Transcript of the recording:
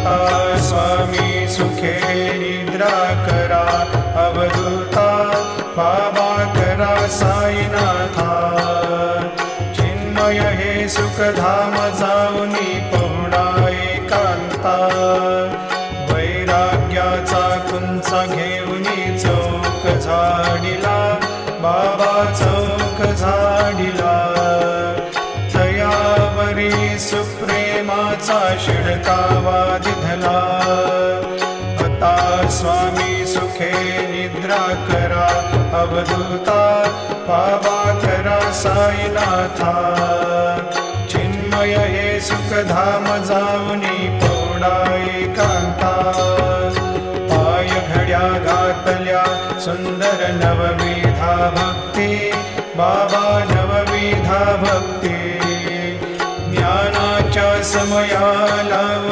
आता स्वामी सुखे निद्रा करा अवधूता बाबा करा साईनाथा चिन्मय हे सुखधाम जाऊनी पहुडा एकांता वैराग्याचा कुंचा घेऊनी चौक झाडिला बाबा चौक झाडिला तयावरी सुप्रेमाचा शिडकावा दिधला आता स्वामी सुखे निद्रा करा अवधूता बाबा करा साईनाथा चिन्मय हे सुखधाम जाऊनी पौडा एकांता पाय घड्या घातल्या सुंदर नवविधा भक्ती बाबा नवविधा भक्ती ज्ञानाच्या समयाला